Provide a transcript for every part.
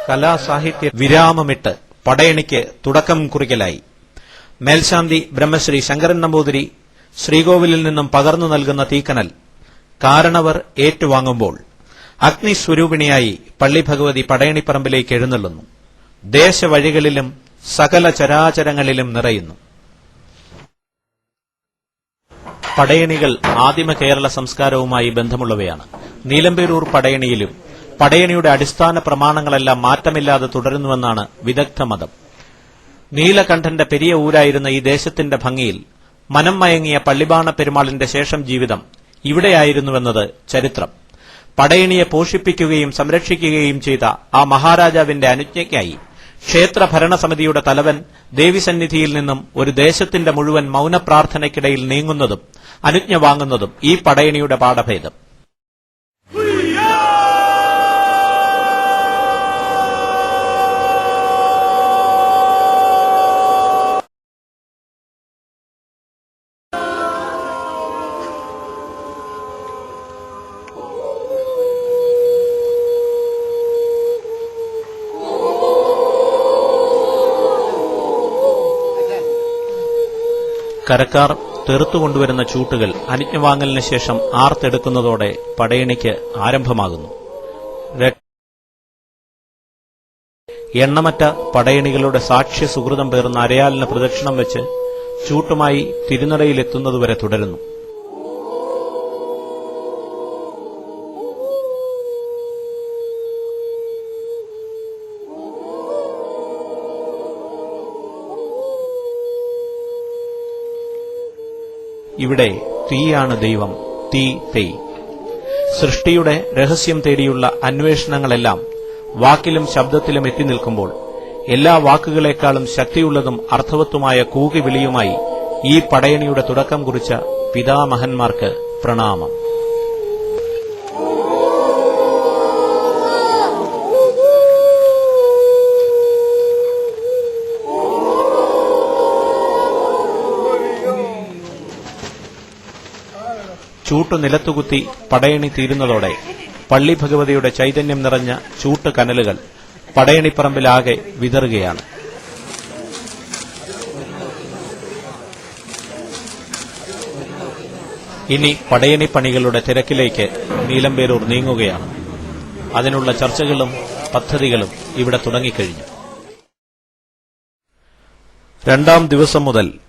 കലാസാഹിത്യ വിരാമമിട്ട് പടയണിക്ക് തുടക്കം കുറിക്കലായി. മേൽശാന്തി ബ്രഹ്മശ്രീ ശങ്കരൻ നമ്പൂതിരി ശ്രീകോവിലിൽ നിന്നും പകർന്നു നൽകുന്ന തീക്കനൽ കാരണവർ ഏറ്റുവാങ്ങുമ്പോൾ അഗ്നിസ്വരൂപിണിയായി പള്ളി ഭഗവതി പടയണിപ്പറമ്പിലേക്ക് എഴുന്നള്ളുന്നു. ദേശവഴികളിലും സകല ചരാചരങ്ങളിലും നിറയുന്നു. പടയണികൾ ആദിമ കേരള സംസ്കാരവുമായി ബന്ധമുള്ളവയാണ്. നീലമ്പേരൂർ പടയണിയിലും പടയണിയുടെ അടിസ്ഥാന പ്രമാണങ്ങളെല്ലാം മാറ്റമില്ലാതെ തുടരുന്നുവെന്നാണ് വിദഗ്ധ മതം. നീലകണ്ഠന്റെ പെരിയ ഊരായിരുന്ന ഈ ദേശത്തിന്റെ ഭംഗിയിൽ മനം മയങ്ങിയ പള്ളിബാണ പെരുമാളിന്റെ ശേഷം ജീവിതം ഇവിടെയായിരുന്നുവെന്നത് ചരിത്രം. പടയണിയെ പോഷിപ്പിക്കുകയും സംരക്ഷിക്കുകയും ചെയ്ത ആ മഹാരാജാവിന്റെ അനുജ്ഞയ്ക്കായി ക്ഷേത്ര ഭരണസമിതിയുടെ തലവൻ ദേവിസന്നിധിയിൽ നിന്നും ഒരു ദേശത്തിന്റെ മുഴുവൻ മൌനപ്രാർത്ഥനയ്ക്കിടയിൽ നീങ്ങുന്നതും അനുജ്ഞ വാങ്ങുന്നതും ഈ പടയണിയുടെ പാഠഭേദം. കരക്കാർ തെറുത്തുകൊണ്ടുവരുന്ന ചൂട്ടുകൾ അനുജ്ഞവാങ്ങലിന് ശേഷം ആർത്തെടുക്കുന്നതോടെ പടയണിക്ക് ആരംഭമാകുന്നു. എണ്ണമറ്റ പടയണികളുടെ സാക്ഷ്യ സുഹൃതം പേർന്ന അരയാലിന് പ്രദക്ഷിണം വെച്ച് ചൂട്ടുമായി തിരുനടയിലെത്തുന്നതുവരെ തുടരുന്നു. ഇവിടെ തീയാണ് ദൈവം, തീ തെയ്. സൃഷ്ടിയുടെ രഹസ്യം തേടിയുള്ള അന്വേഷണങ്ങളെല്ലാം വാക്കിലും ശബ്ദത്തിലും എത്തി നിൽക്കുമ്പോൾ എല്ലാ വാക്കുകളെക്കാളും ശക്തിയുള്ളതും അർത്ഥവത്തുമായ കൂകിവിളിയുമായി ഈ പടയണിയുടെ തുടക്കം കുറിച്ച പിതാമഹന്മാർക്ക് പ്രണാമം. ചൂട്ട് നിലത്തുകുത്തി പടയണി തീരുന്നതോടെ പള്ളി ഭഗവതിയുടെ ചൈതന്യം നിറഞ്ഞ ചൂട്ട് കനലുകൾ പടയണിപ്പറമ്പിലാകെ വിതറുകയാണ്. ഇനി പടയണിപ്പണികളുടെ തിരക്കിലേക്ക് നീലമ്പേരൂർ നീങ്ങുകയാണ്. അതിനുള്ള ചർച്ചകളും പദ്ധതികളും ഇവിടെ തുടങ്ങിക്കഴിഞ്ഞു. രണ്ടാം ദിവസം മുതൽ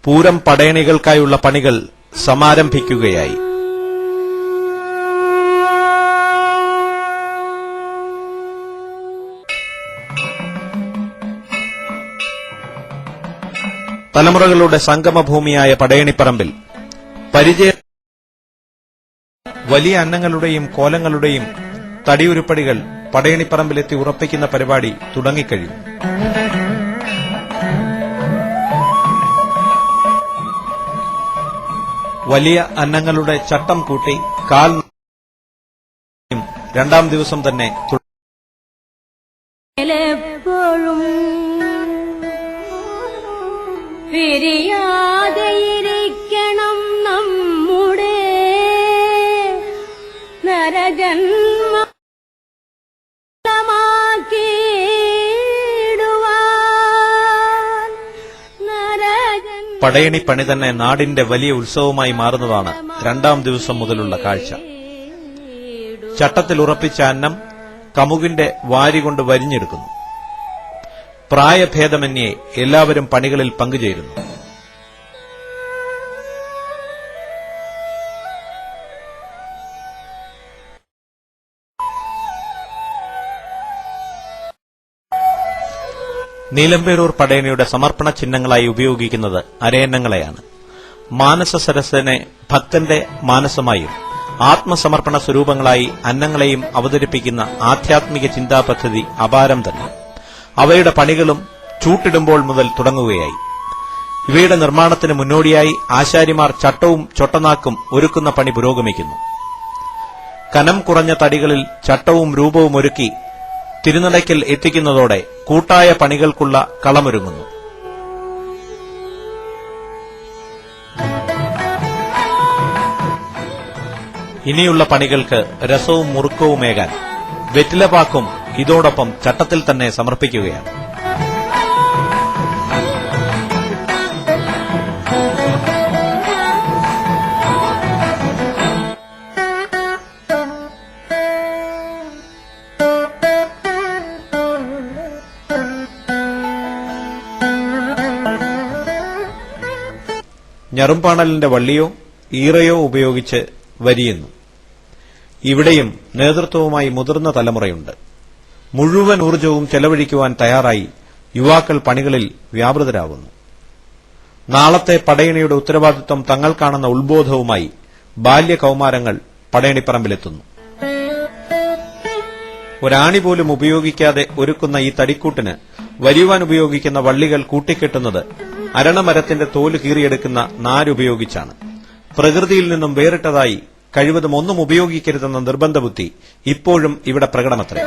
പൂരം പടയണികൾക്കായുള്ള പണികൾ സമാരംഭിക്കുകയായി. തലമുറകളുടെ സംഗമഭൂമിയായ പടയണിപ്പറമ്പിൽ വലിയ അന്നങ്ങളുടെയും കോലങ്ങളുടെയും തടിയുരുപ്പടികൾ പടയണിപ്പറമ്പിലെത്തി ഉറപ്പിക്കുന്ന പരിപാടി തുടങ്ങിക്കഴിഞ്ഞു. വലിയ അന്നങ്ങളുടെ ചട്ടം കൂട്ടി കാൽ രണ്ടാം ദിവസം തന്നെ പിരിയാതെയിരിക്കണം നമ്മുടെ പടയണി പണി തന്നെ നാടിന്റെ വലിയ ഉത്സവമായി മാറുന്നതാണ് രണ്ടാം ദിവസം മുതലുള്ള കാഴ്ച. ചട്ടത്തിൽ ഉറപ്പിച്ച അന്നം കമുകിന്റെ വാരികൊണ്ട് വരിഞ്ഞെടുക്കുന്നു. പ്രായഭേദമന്യേ എല്ലാവരും പണികളിൽ പങ്കുചേരുന്നു. നീലമ്പേരൂർ പടയണിയുടെ സമർപ്പണ ചിഹ്നങ്ങളായി ഉപയോഗിക്കുന്നത് അരയന്നങ്ങളെയാണ്. മാനസ സരസനെ ഭക്തന്റെ മാനസമായും ആത്മസമർപ്പണ സ്വരൂപങ്ങളായി അന്നങ്ങളെയും അവതരിപ്പിക്കുന്ന ആധ്യാത്മിക ചിന്താപദ്ധതി അപാരം തന്നെ. അവയുടെ പണികളും ചൂട്ടിടുമ്പോൾ മുതൽ തുടങ്ങുകയായി. ഇവയുടെ നിർമ്മാണത്തിന് മുന്നോടിയായി ആശാരിമാർ ചട്ടവും ചൊട്ടനാക്കും ഒരുക്കുന്ന പണി പുരോഗമിക്കുന്നു. കനം കുറഞ്ഞ തടികളിൽ ചട്ടവും രൂപവും ഒരുക്കി തിരുനടയ്ക്കൽ എത്തിക്കുന്നതോടെ കൂട്ടായ പണികൾക്കുള്ള കളമൊരുങ്ങുന്നു. ഇനിയുള്ള പണികൾക്ക് രസവും മുറുക്കവുമേകാൻ വെറ്റിലപാക്കും ഇതോടൊപ്പം ചട്ടത്തിൽ തന്നെ സമർപ്പിക്കുകയാണ്. ഞറുംപാണലിന്റെ വള്ളിയോ ഈറയോ ഉപയോഗിച്ച് വരിയുന്നു. ഇവിടെയും നേതൃത്വവുമായി മുതിർന്ന തലമുറയുണ്ട്. മുഴുവൻ ഊർജവും ചെലവഴിക്കുവാൻ തയ്യാറായി യുവാക്കൾ പണികളിൽ വ്യാപൃതരാകുന്നു. നാളത്തെ പടയണിയുടെ ഉത്തരവാദിത്വം തങ്ങൾക്കാണെന്ന ഉത്ബോധവുമായി ബാല്യകൌമാരങ്ങൾ പടയണിപ്പറമ്പിലെത്തുന്നു. ഒരാണി പോലും ഉപയോഗിക്കാതെ ഒരുക്കുന്ന ഈ തടിക്കൂട്ടിന് വരുവാൻ ഉപയോഗിക്കുന്ന വള്ളികൾ കൂട്ടിക്കെട്ടുന്നത് അരണമരത്തിന്റെ തോല് കീറിയെടുക്കുന്ന നാരുപയോഗിച്ചാണ്. പ്രകൃതിയിൽ നിന്നും വേറിട്ടതായി കഴിവതും ഒന്നും ഉപയോഗിക്കരുതെന്ന നിർബന്ധബുദ്ധി ഇപ്പോഴും ഇവിടെ പ്രകടമത്രേ.